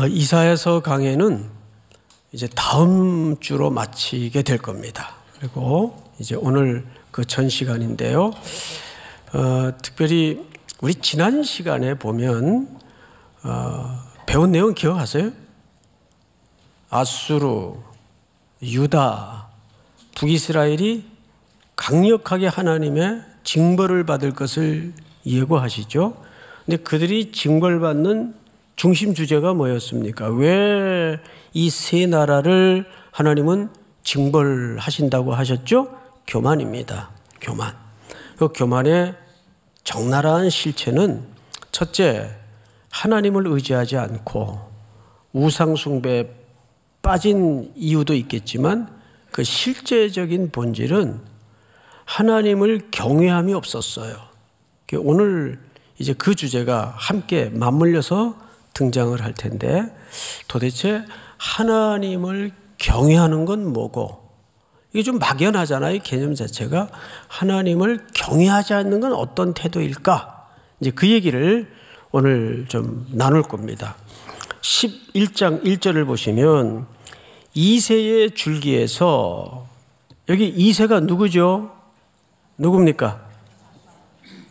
이사야서 강해는 이제 다음 주로 마치게 될 겁니다. 그리고 이제 오늘 그 전 시간인데요. 특별히 우리 지난 시간에 보면 배운 내용 기억하세요? 아수르, 유다, 북이스라엘이 강력하게 하나님의 징벌을 받을 것을 예고하시죠. 근데 그들이 징벌받는 중심 주제가 뭐였습니까? 왜 이 세 나라를 하나님은 징벌하신다고 하셨죠? 교만입니다. 교만. 그 교만의 적나라한 실체는 첫째, 하나님을 의지하지 않고 우상 숭배에 빠진 이유도 있겠지만 그 실제적인 본질은 하나님을 경외함이 없었어요. 오늘 이제 그 주제가 함께 맞물려서 등장을 할 텐데, 도대체 하나님을 경외하는 건 뭐고, 이게 좀 막연하잖아요. 개념 자체가. 하나님을 경외하지 않는 건 어떤 태도일까? 이제 그 얘기를 오늘 좀 나눌 겁니다. 11장 1절을 보시면 이새의 줄기에서, 여기 이새가 누구죠? 누굽니까?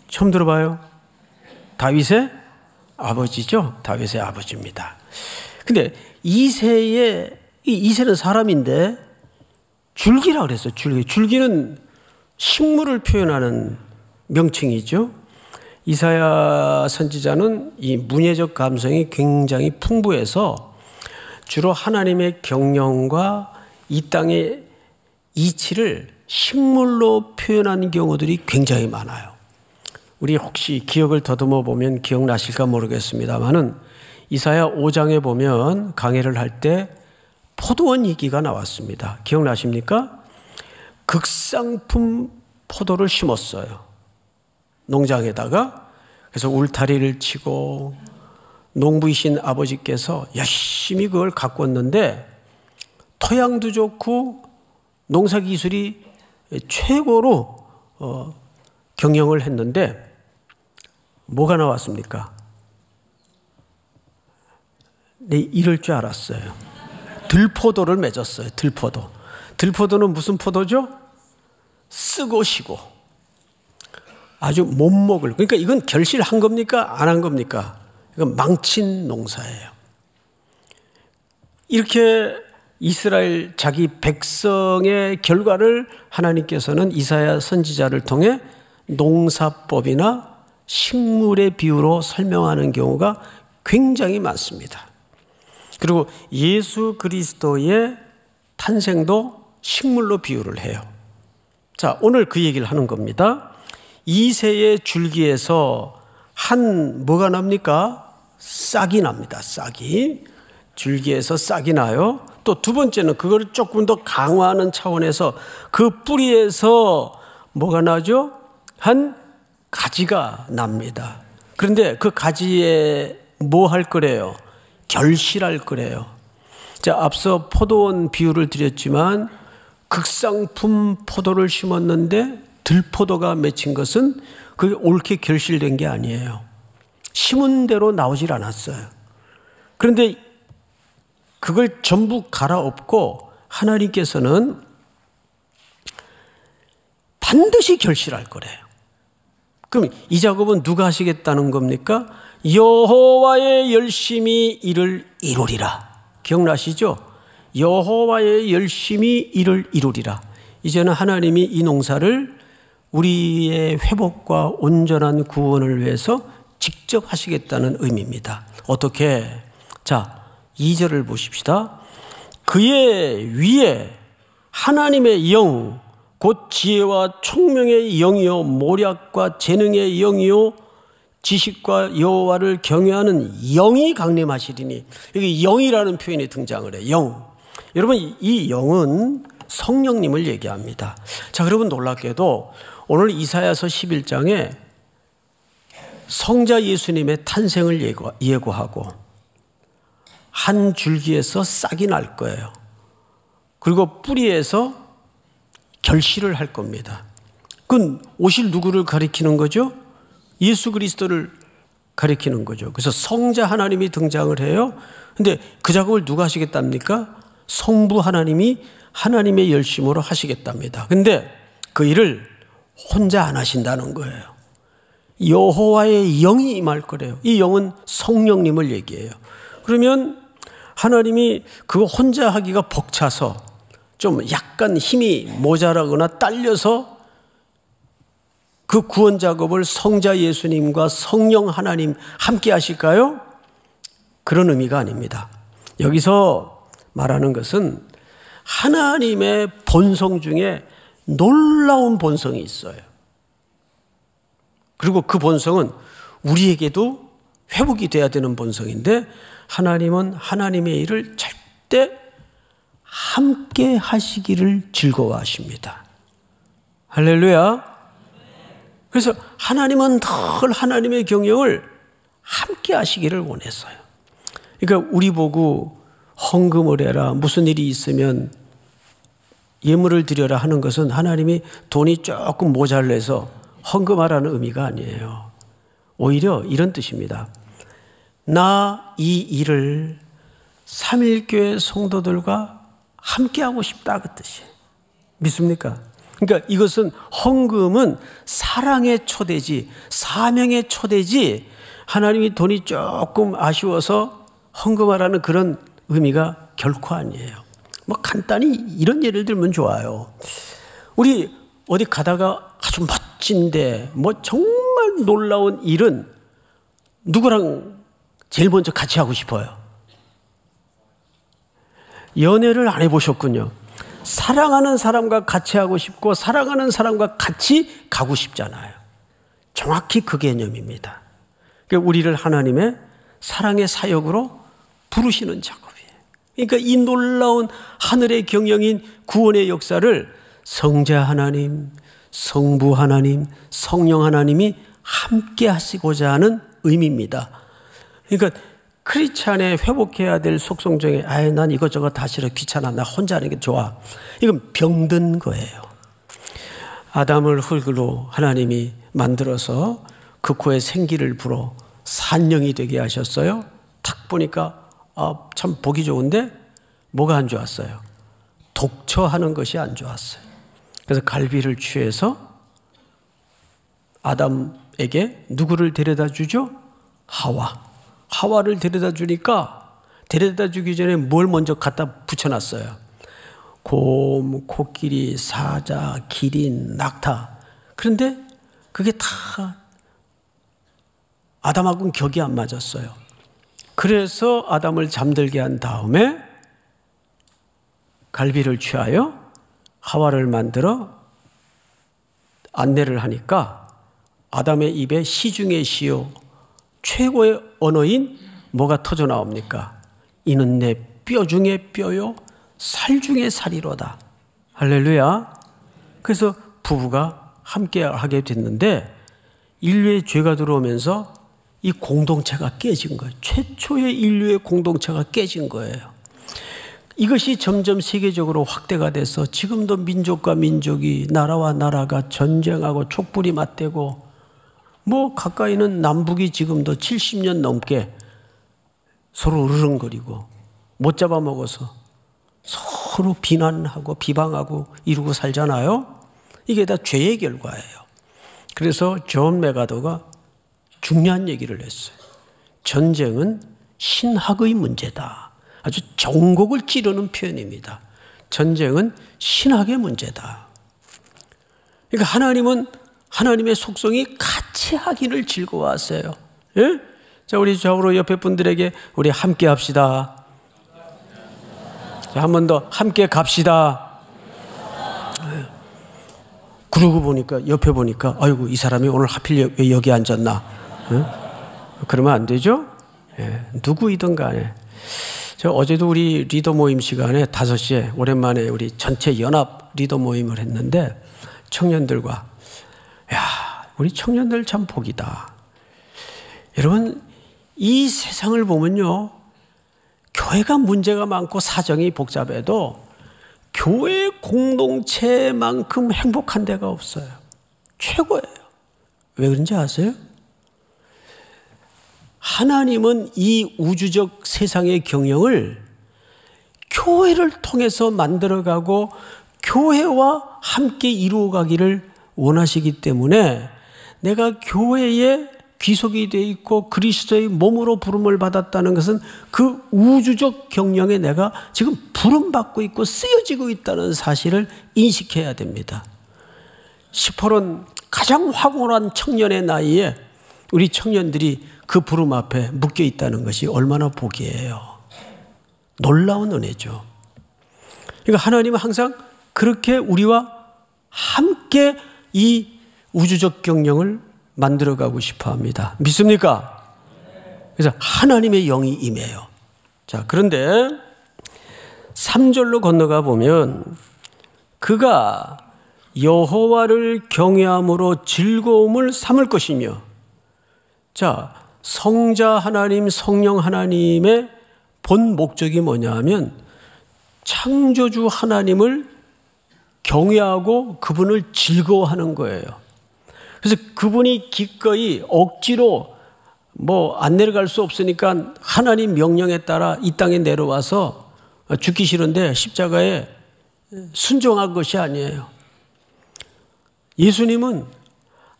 처음 들어봐요? 다윗의 아버지죠? 다윗의 아버지입니다. 근데 이새는 사람인데 줄기라 그랬어요. 줄기는 식물을 표현하는 명칭이죠. 이사야 선지자는 이 문예적 감성이 굉장히 풍부해서 주로 하나님의 경영과 이 땅의 이치를 식물로 표현하는 경우들이 굉장히 많아요. 우리 혹시 기억을 더듬어 보면 기억나실까 모르겠습니다만은 이사야 5장에 보면 강해를 할 때 포도원 얘기가 나왔습니다. 기억나십니까? 극상품 포도를 심었어요. 농장에다가. 그래서 울타리를 치고 농부이신 아버지께서 열심히 그걸 가꿨는데 토양도 좋고 농사 기술이 최고로 경영을 했는데 뭐가 나왔습니까? 네, 이럴 줄 알았어요. 들포도를 맺었어요. 들포도. 들포도는 무슨 포도죠? 쓰고 시고 아주 못 먹을. 그러니까 이건 결실한 겁니까? 안 한 겁니까? 이건 망친 농사예요. 이렇게 이스라엘 자기 백성의 결과를 하나님께서는 이사야 선지자를 통해 농사법이나 식물의 비유로 설명하는 경우가 굉장히 많습니다. 그리고 예수 그리스도의 탄생도 식물로 비유를 해요. 자, 오늘 그 얘기를 하는 겁니다. 이새의 줄기에서 뭐가 납니까? 싹이 납니다. 싹이. 줄기에서 싹이 나요. 또 두 번째는 그걸 조금 더 강화하는 차원에서 그 뿌리에서 뭐가 나죠? 한 가지가 납니다. 그런데 그 가지에 뭐 할 거래요? 결실할 거래요. 자, 앞서 포도원 비유를 드렸지만 극상품 포도를 심었는데 들포도가 맺힌 것은 그게 옳게 결실된 게 아니에요. 심은 대로 나오질 않았어요. 그런데 그걸 전부 갈아엎고 하나님께서는 반드시 결실할 거래요. 그럼 이 작업은 누가 하시겠다는 겁니까? 여호와의 열심히 이를 이루리라. 기억나시죠? 여호와의 열심히 이를 이루리라. 이제는 하나님이 이 농사를 우리의 회복과 온전한 구원을 위해서 직접 하시겠다는 의미입니다. 어떻게? 자, 2절을 보십시다. 그의 위에 하나님의 영, 곧 지혜와 총명의 영이요 모략과 재능의 영이요 지식과 여호와를 경외하는 영이 강림하시리니, 여기 영이라는 표현이 등장을 해요. 영. 여러분, 이 영은 성령님을 얘기합니다. 자, 여러분 놀랍게도 오늘 이사야서 11장에 성자 예수님의 탄생을 예고하고 한 줄기에서 싹이 날 거예요. 그리고 뿌리에서 결실을 할 겁니다. 그건 오실 누구를 가리키는 거죠? 예수 그리스도를 가리키는 거죠. 그래서 성자 하나님이 등장을 해요. 근데 그 작업을 누가 하시겠답니까? 성부 하나님이 하나님의 열심으로 하시겠답니다. 근데 그 일을 혼자 안 하신다는 거예요. 여호와의 영이 임할 거래요. 이 영은 성령님을 얘기해요. 그러면 하나님이 그거 혼자 하기가 벅차서 좀 약간 힘이 모자라거나 딸려서 그 구원 작업을 성자 예수님과 성령 하나님 함께 하실까요? 그런 의미가 아닙니다. 여기서 말하는 것은 하나님의 본성 중에 놀라운 본성이 있어요. 그리고 그 본성은 우리에게도 회복이 돼야 되는 본성인데 하나님은 하나님의 일을 절대 함께 하시기를 즐거워하십니다. 할렐루야. 그래서 하나님은 늘 하나님의 경영을 함께 하시기를 원했어요. 그러니까 우리 보고 헌금을 해라, 무슨 일이 있으면 예물을 드려라 하는 것은 하나님이 돈이 조금 모자라서 헌금하라는 의미가 아니에요. 오히려 이런 뜻입니다. 나 이 일을 삼일교회 성도들과 함께하고 싶다, 그 뜻이에요. 믿습니까? 그러니까 이것은 헌금은 사랑의 초대지, 사명의 초대지, 하나님이 돈이 조금 아쉬워서 헌금하라는 그런 의미가 결코 아니에요. 뭐 간단히 이런 예를 들면 좋아요. 우리 어디 가다가 아주 멋진데 뭐 정말 놀라운 일은 누구랑 제일 먼저 같이 하고 싶어요? 연애를 안 해보셨군요. 사랑하는 사람과 같이 하고 싶고 사랑하는 사람과 같이 가고 싶잖아요. 정확히 그 개념입니다. 그러니까 우리를 하나님의 사랑의 사역으로 부르시는 작업이에요. 그러니까 이 놀라운 하늘의 경영인 구원의 역사를 성자 하나님, 성부 하나님, 성령 하나님이 함께 하시고자 하는 의미입니다. 그러니까 크리스찬에 회복해야 될 속성 중에 난 이것저것 다 싫어, 귀찮아, 나 혼자 하는 게 좋아. 이건 병든 거예요. 아담을 흙으로 하나님이 만들어서 그 코에 생기를 불어 산령이 되게 하셨어요. 탁 보니까 참 보기 좋은데 뭐가 안 좋았어요? 독처하는 것이 안 좋았어요. 그래서 갈비를 취해서 아담에게 누구를 데려다 주죠? 하와를 데려다 주니까 데려다 주기 전에 뭘 먼저 갖다 붙여놨어요? 곰, 코끼리, 사자, 기린, 낙타. 그런데 그게 다 아담하고는 격이 안 맞았어요. 그래서 아담을 잠들게 한 다음에 갈비를 취하여 하와를 만들어 안내를 하니까 아담의 입에 시중의 시요 최고의 언어인 뭐가 터져 나옵니까? 이는 내 뼈 중에 뼈요 살 중에 살이로다. 할렐루야. 그래서 부부가 함께 하게 됐는데 인류의 죄가 들어오면서 이 공동체가 깨진 거예요. 최초의 인류의 공동체가 깨진 거예요. 이것이 점점 세계적으로 확대가 돼서 지금도 민족과 민족이, 나라와 나라가 전쟁하고 촛불이 맞대고 뭐 가까이는 남북이 지금도 70년 넘게 서로 으르렁거리고 못 잡아먹어서 서로 비난하고 비방하고 이러고 살잖아요. 이게 다 죄의 결과예요. 그래서 존 메가더가 중요한 얘기를 했어요. 전쟁은 신학의 문제다. 아주 정곡을 찌르는 표현입니다. 전쟁은 신학의 문제다. 그러니까 하나님은 하나님의 속성이 같이 하기를 즐거워하세요. 예? 자, 우리 좌우로 옆에 분들에게 우리 함께 합시다. 자, 한 번 더 함께 갑시다. 예. 그러고 보니까 옆에 보니까 아이고 이 사람이 오늘 하필 왜 여기 앉았나? 예? 그러면 안 되죠? 예. 누구이든 간에. 저 어제도 우리 리더 모임 시간에 5시에 오랜만에 우리 전체 연합 리더 모임을 했는데 청년들과 우리 청년들 참 복이다. 여러분 이 세상을 보면요, 교회가 문제가 많고 사정이 복잡해도 교회 공동체만큼 행복한 데가 없어요. 최고예요. 왜 그런지 아세요? 하나님은 이 우주적 세상의 경영을 교회를 통해서 만들어가고 교회와 함께 이루어가기를 원하시기 때문에 내가 교회에 귀속이 되어 있고 그리스도의 몸으로 부름을 받았다는 것은 그 우주적 경영에 내가 지금 부름받고 있고 쓰여지고 있다는 사실을 인식해야 됩니다. 시퍼런 가장 황홀한 청년의 나이에 우리 청년들이 그 부름 앞에 묶여 있다는 것이 얼마나 복이에요. 놀라운 은혜죠. 그러니까 하나님은 항상 그렇게 우리와 함께 이 우주적 경영을 만들어가고 싶어 합니다. 믿습니까? 그래서 하나님의 영이 임해요. 자, 그런데 3절로 건너가 보면 그가 여호와를 경외함으로 즐거움을 삼을 것이며, 자, 성자 하나님, 성령 하나님의 본 목적이 뭐냐 하면 창조주 하나님을 경외하고 그분을 즐거워하는 거예요. 그래서 그분이 기꺼이 억지로 안 내려갈 수 없으니까 하나님 명령에 따라 이 땅에 내려와서 죽기 싫은데 십자가에 순종한 것이 아니에요. 예수님은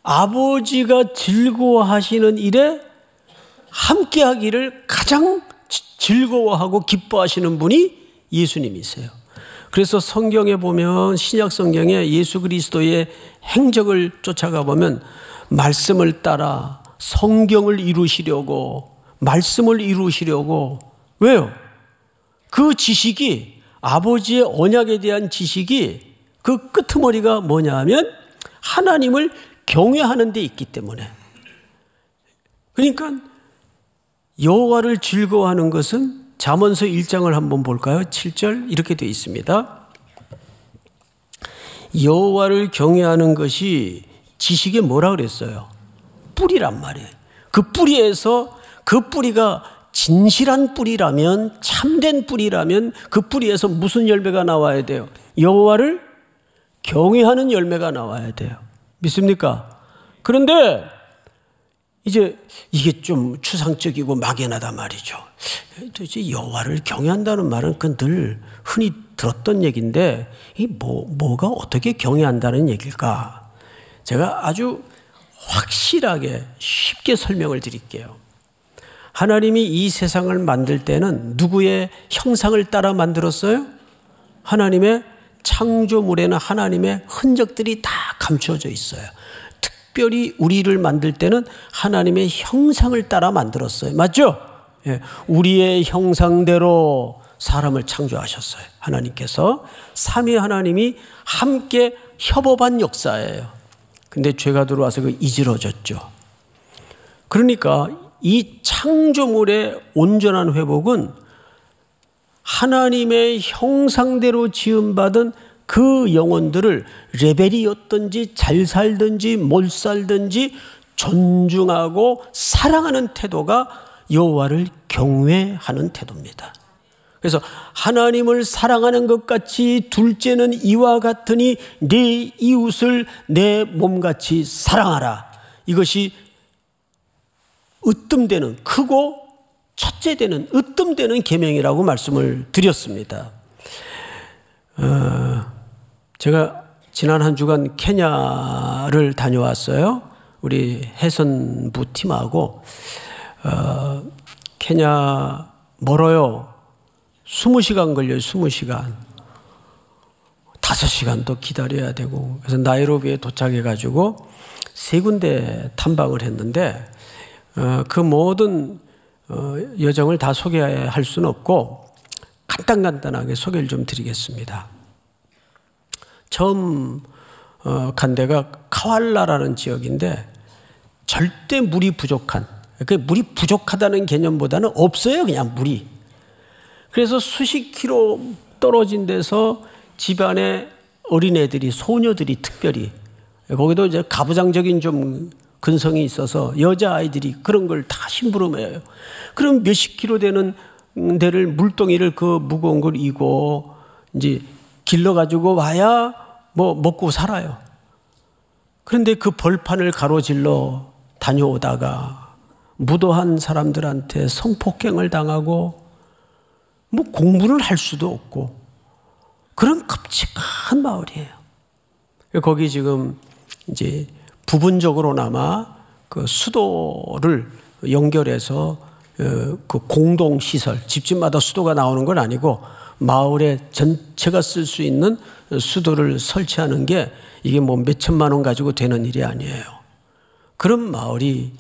아버지가 즐거워하시는 일에 함께 하기를 가장 즐거워하고 기뻐하시는 분이 예수님이세요. 그래서 성경에 보면, 신약 성경에 예수 그리스도의 행적을 쫓아가 보면 말씀을 따라 성경을 이루시려고, 말씀을 이루시려고. 왜요? 그 지식이, 아버지의 언약에 대한 지식이 그 끄트머리가 뭐냐 하면 하나님을 경외하는 데 있기 때문에. 그러니까 여호와를 즐거워하는 것은 잠언서 1장을 한번 볼까요? 7절 이렇게 되어 있습니다. 여호와를 경외하는 것이 지식에 뭐라 그랬어요? 뿌리란 말이에요. 그 뿌리에서, 그 뿌리가 진실한 뿌리라면, 참된 뿌리라면 그 뿌리에서 무슨 열매가 나와야 돼요? 여호와를 경외하는 열매가 나와야 돼요. 믿습니까? 그런데 이제 이게 좀 추상적이고 막연하단 말이죠. 도대체 여호와를 경외한다는 말은 그 늘 흔히 들었던 얘기인데 이 뭐가 어떻게 경외한다는 얘기일까? 제가 아주 확실하게 쉽게 설명을 드릴게요. 하나님이 이 세상을 만들 때는 누구의 형상을 따라 만들었어요? 하나님의 창조물에는 하나님의 흔적들이 다 감추어져 있어요. 특별히 우리를 만들 때는 하나님의 형상을 따라 만들었어요. 맞죠? 예, 우리의 형상대로 사람을 창조하셨어요. 하나님께서 삼위 하나님이 함께 협업한 역사예요. 근데 죄가 들어와서 그 이지러졌죠. 그러니까 이 창조물의 온전한 회복은 하나님의 형상대로 지음받은 그 영혼들을 레벨이었든지 잘 살든지 못 살든지 존중하고 사랑하는 태도가 여호와를 경외하는 태도입니다. 그래서 하나님을 사랑하는 것 같이 둘째는 이와 같으니 네 이웃을 내 몸같이 사랑하라. 이것이 으뜸되는, 크고 첫째 되는, 으뜸되는 계명이라고 말씀을 드렸습니다. 제가 지난 한 주간 케냐를 다녀왔어요. 우리 해선부 팀하고. 케냐 멀어요. 20시간 걸려요. 20시간. 5시간도 기다려야 되고. 그래서 나이로비에 도착해가지고 3군데 탐방을 했는데 그 모든 여정을 다 소개할 수는 없고 간단하게 소개를 좀 드리겠습니다. 처음 간 데가 카왈라라는 지역인데 절대 물이 부족한, 그 물이 부족하다는 개념보다는 없어요. 그냥 물이. 그래서 수십 킬로 떨어진 데서 집안에 어린애들이, 소녀들이 특별히, 거기도 이제 가부장적인 좀 근성이 있어서 여자아이들이 그런 걸 다 심부름해요. 그럼 몇십 킬로 되는 데를, 물동이를 그 무거운 걸 이고 이제 길러가지고 와야 뭐 먹고 살아요. 그런데 그 벌판을 가로질러 다녀오다가 무도한 사람들한테 성폭행을 당하고 뭐 공부를 할 수도 없고 그런 끔찍한 마을이에요. 거기 지금 이제 부분적으로나마 그 수도를 연결해서 그 공동시설, 집집마다 수도가 나오는 건 아니고 마을에 전체가 쓸 수 있는 수도를 설치하는 게 이게 뭐 몇천만 원 가지고 되는 일이 아니에요. 그런 마을이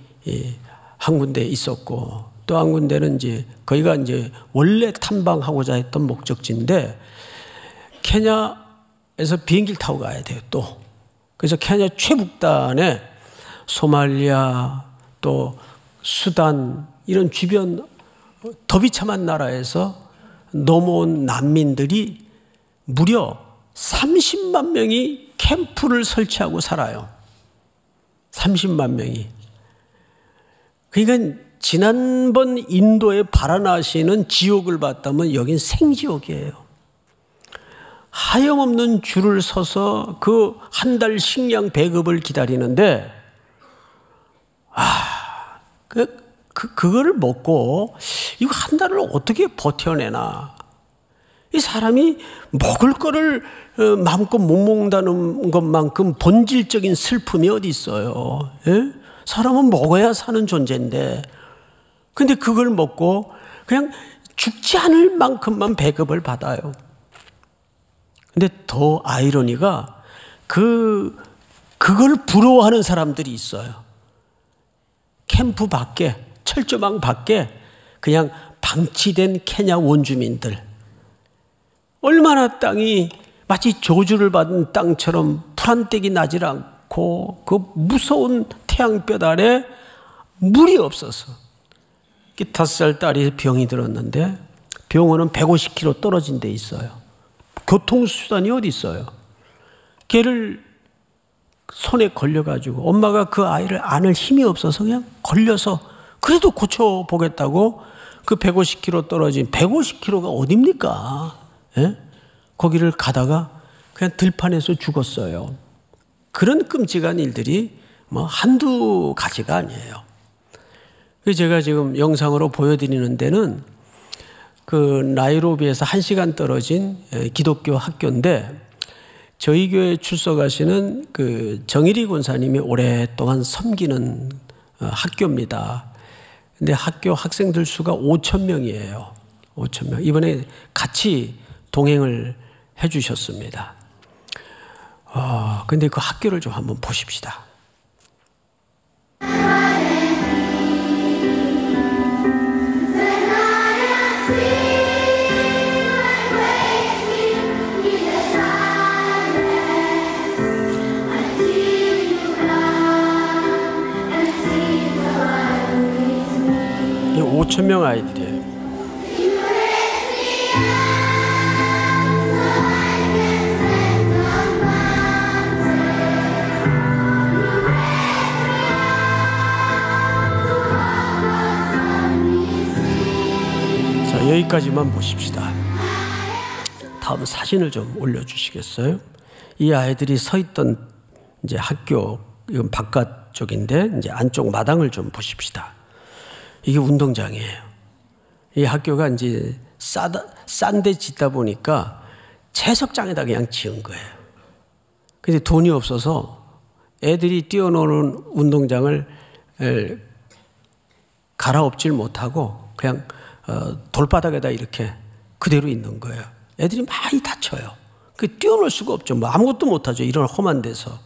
한 군데 있었고 또 한 군데는 이제 거기가 이제 원래 탐방하고자 했던 목적지인데 케냐에서 비행기를 타고 가야 돼요, 또. 그래서 케냐 최북단에 소말리아 또 수단 이런 주변 더 비참한 나라에서 넘어온 난민들이 무려 30만 명이 캠프를 설치하고 살아요. 30만 명이. 그러니까 지난번 인도의 바라나시는 지옥을 봤다면 여긴 생지옥이에요. 하염없는 줄을 서서 그 한 달 식량 배급을 기다리는데 그거를 먹고 이거 한 달을 어떻게 버텨내나. 이 사람이 먹을 거를 마음껏 못 먹는다는 것만큼 본질적인 슬픔이 어디 있어요. 예? 사람은 먹어야 사는 존재인데 근데 그걸 먹고 그냥 죽지 않을 만큼만 배급을 받아요. 근데 더 아이러니가 그걸 부러워하는 사람들이 있어요. 캠프 밖에, 철조망 밖에 그냥 방치된 케냐 원주민들. 얼마나 땅이 마치 저주를 받은 땅처럼 풀한떼기 나질 않고 그 무서운 태양볕 아래 물이 없어서 5살 딸이 병이 들었는데 병원은 150km 떨어진 데 있어요. 교통수단이 어디 있어요? 걔를 손에 걸려가지고 엄마가 그 아이를 안을 힘이 없어서 그냥 걸려서 그래도 고쳐보겠다고 그 150km 떨어진 150km가 어딥니까? 예? 거기를 가다가 그냥 들판에서 죽었어요. 그런 끔찍한 일들이 뭐 한두 가지가 아니에요. 제가 지금 영상으로 보여드리는 데는 그 나이로비에서 1시간 떨어진 기독교 학교인데 저희 교회에 출석하시는 그 정일희 권사님이 오랫동안 섬기는 학교입니다. 근데 학교 학생들 수가 5,000명이에요. 5,000명. 이번에 같이 동행을 해 주셨습니다. 근데 그 학교를 좀 한번 보십시다. 이 5,000명 아이들이에요. 자, 여기까지만 보십시다. 다음 사진을 좀 올려주시겠어요? 이 아이들이 서 있던 이제 학교, 이건 바깥 쪽인데 이제 안쪽 마당을 좀 보십시다. 이게 운동장이에요. 이 학교가 이제 싼 데 짓다 보니까 채석장에다 그냥 지은 거예요. 근데 돈이 없어서 애들이 뛰어노는 운동장을 갈아엎질 못하고 그냥 돌바닥에다 이렇게 그대로 있는 거예요. 애들이 많이 다쳐요. 뛰어놀 수가 없죠. 뭐 아무것도 못하죠. 이런 험한 데서.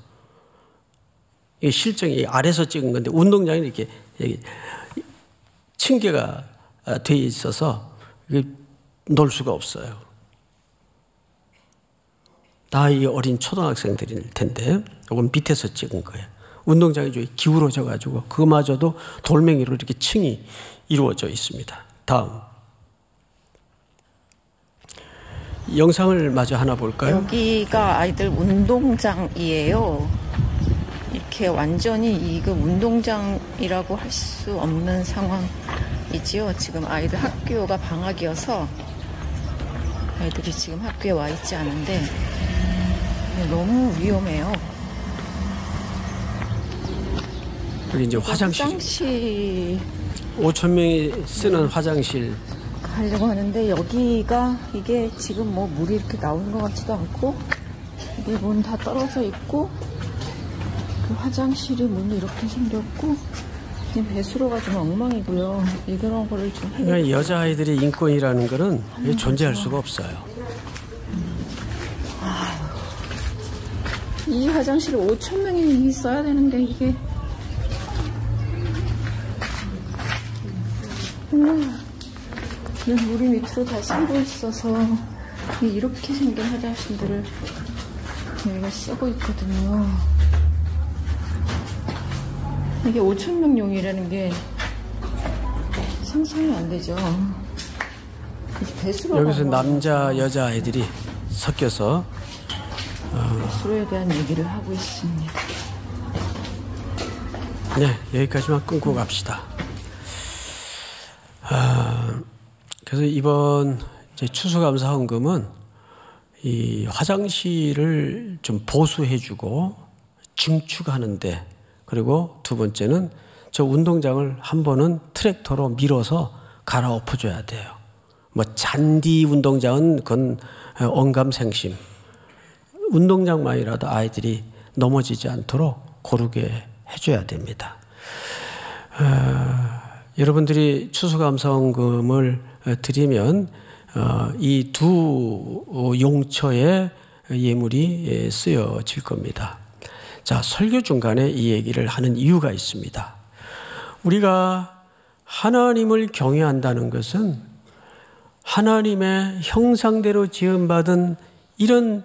이 실정이 아래서 찍은 건데 운동장이 이렇게 층계가 돼 있어서 놀 수가 없어요. 다 이 어린 초등학생들일 텐데 이건 밑에서 찍은 거예요. 운동장이 좀 기울어져 가지고 그마저도 돌멩이로 이렇게 층이 이루어져 있습니다. 다음 영상을 마저 하나 볼까요? 여기가 아이들 운동장이에요. 이렇게 완전히 이거 운동장이라고 할 수 없는 상황이지요. 지금 아이들 학교가 방학이어서 아이들이 지금 학교에 와 있지 않은데 너무 위험해요. 여기 이제 화장실. 화장실이 5천 명이 쓰는 화장실 가려고 하는데 여기가 이게 지금 뭐 물이 이렇게 나오는 것 같지도 않고 이게 문 다 떨어져 있고 그 화장실이 문이 이렇게 생겼고 그냥 배수로가 좀 엉망이고요. 이런 거를 좀 그러니까 여자아이들의 인권이라는 거는 존재할 수가 없어요. 이 화장실을 5천 명이 써야 되는데 이게 물이 밑으로 다 새고 있어서 이렇게 생긴 화장실들을 저희가 쓰고 있거든요. 이게 5천 명용이라는 게 상상이 안 되죠. 여기서 남자 여자 아이들이 섞여서 배수로에 대한 얘기를 하고 있습니다. 네, 여기까지만 끊고 갑시다. 그래서 이번 추수감사 헌금은 이 화장실을 좀 보수해주고 증축하는데, 그리고 두 번째는 저 운동장을 한 번은 트랙터로 밀어서 갈아엎어줘야 돼요. 뭐 잔디 운동장은 그건 언감생심. 운동장만이라도 아이들이 넘어지지 않도록 고르게 해줘야 됩니다. 여러분들이 추수감사헌금을 드리면 이 두 용처에 예물이 쓰여질 겁니다. 자, 설교 중간에 이 얘기를 하는 이유가 있습니다. 우리가 하나님을 경외한다는 것은 하나님의 형상대로 지음받은 이런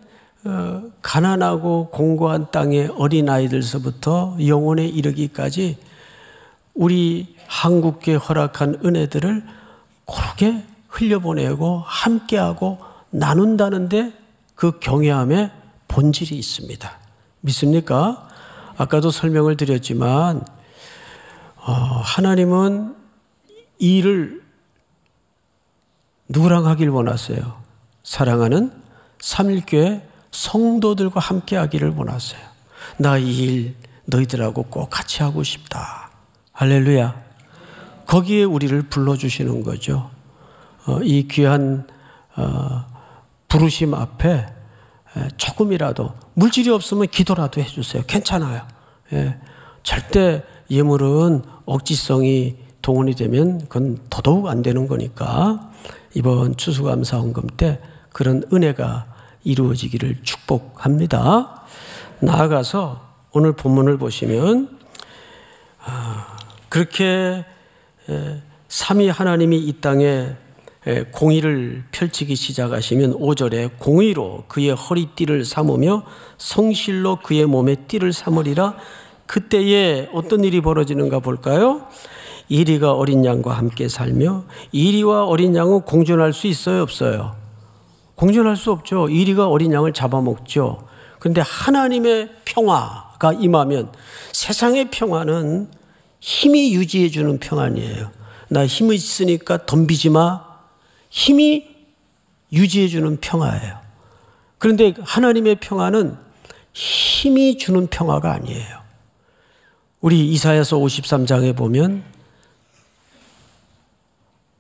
가난하고 공고한 땅의 어린아이들서부터 영혼에 이르기까지 우리 한국교회 허락한 은혜들을 고르게 흘려보내고 함께하고 나눈다는데 그 경외함의 본질이 있습니다. 믿습니까? 아까도 설명을 드렸지만 하나님은 이 일을 누구랑 하길 원하세요? 사랑하는 삼일교회 성도들과 함께 하기를 원하세요. 나 이 일 너희들하고 꼭 같이 하고 싶다. 할렐루야. 거기에 우리를 불러주시는 거죠. 이 귀한 부르심 앞에 조금이라도 물질이 없으면 기도라도 해주세요. 괜찮아요. 절대 예물은 억지성이 동원이 되면 그건 더더욱 안 되는 거니까 이번 추수감사 헌금 때 그런 은혜가 이루어지기를 축복합니다. 나아가서 오늘 본문을 보시면 그렇게 삼위 하나님이 이 땅에 공의를 펼치기 시작하시면 5절에 공의로 그의 허리띠를 삼으며 성실로 그의 몸에 띠를 삼으리라. 그때에 어떤 일이 벌어지는가 볼까요? 이리가 어린 양과 함께 살며, 이리와 어린 양은 공존할 수 있어요, 없어요? 공존할 수 없죠. 이리가 어린 양을 잡아먹죠. 그런데 하나님의 평화가 임하면, 세상의 평화는 힘이 유지해 주는 평안이에요. 나 힘이 있으니까 덤비지 마. 힘이 유지해 주는 평화예요. 그런데 하나님의 평화는 힘이 주는 평화가 아니에요. 우리 이사야서 53장에 보면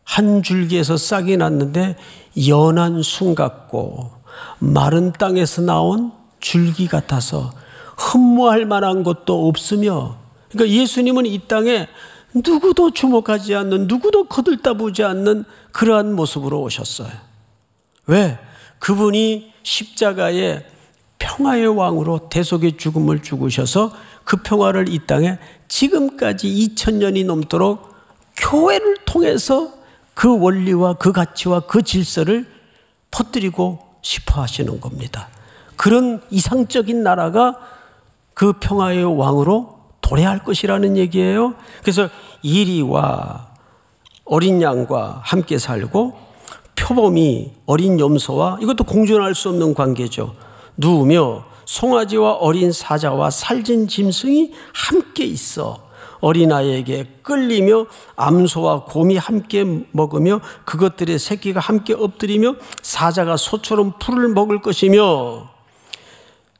한 줄기에서 싹이 났는데 연한 순 같고 마른 땅에서 나온 줄기 같아서 흠모할 만한 것도 없으며, 그러니까 예수님은 이 땅에 누구도 주목하지 않는, 누구도 거들떠보지 않는 그러한 모습으로 오셨어요. 왜? 그분이 십자가의 평화의 왕으로 대속의 죽음을 죽으셔서 그 평화를 이 땅에 지금까지 2000년이 넘도록 교회를 통해서 그 원리와 그 가치와 그 질서를 퍼뜨리고 싶어 하시는 겁니다. 그런 이상적인 나라가 그 평화의 왕으로 도래할 것이라는 얘기예요. 그래서 이리와 어린 양과 함께 살고, 표범이 어린 염소와, 이것도 공존할 수 없는 관계죠. 누우며 송아지와 어린 사자와 살진 짐승이 함께 있어 어린아이에게 끌리며, 암소와 곰이 함께 먹으며 그것들의 새끼가 함께 엎드리며 사자가 소처럼 풀을 먹을 것이며.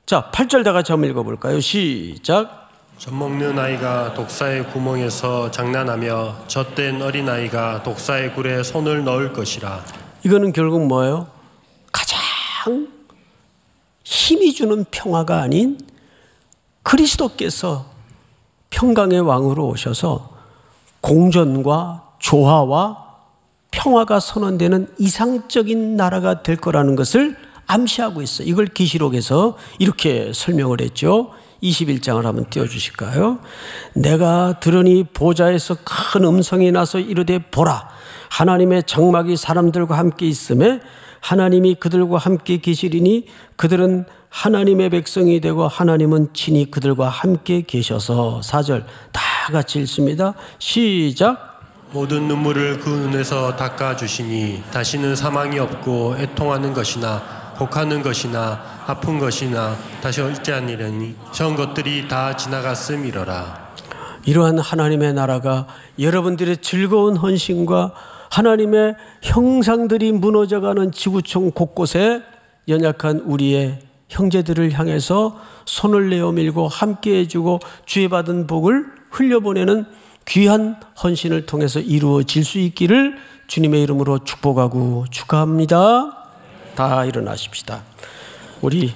자, 8절 다 같이 한번 읽어볼까요? 시작. 젖먹는 아이가 독사의 구멍에서 장난하며 젖된 어린아이가 독사의 굴에 손을 넣을 것이라. 이거는 결국 뭐예요? 가장 힘이 주는 평화가 아닌 그리스도께서 평강의 왕으로 오셔서 공전과 조화와 평화가 선언되는 이상적인 나라가 될 거라는 것을 암시하고 있어요. 이걸 계시록에서 이렇게 설명을 했죠. 21장을 한번 띄워주실까요? 내가 들으니 보좌에서 큰 음성이 나서 이르되 보라, 하나님의 장막이 사람들과 함께 있음에 하나님이 그들과 함께 계시리니 그들은 하나님의 백성이 되고 하나님은 친히 그들과 함께 계셔서. 4절 다 같이 읽습니다. 시작. 모든 눈물을 그 눈에서 닦아주시니 다시는 사망이 없고 애통하는 것이나 곡하는 것이나 아픈 것이나 다시 있지 아니려니 전 것들이 다 지나갔음이러라. 이러한 하나님의 나라가 여러분들의 즐거운 헌신과 하나님의 형상들이 무너져가는 지구촌 곳곳에 연약한 우리의 형제들을 향해서 손을 내어 밀고 함께 해주고 주의 받은 복을 흘려보내는 귀한 헌신을 통해서 이루어질 수 있기를 주님의 이름으로 축복하고 축하합니다. 다 일어나십시다. 우리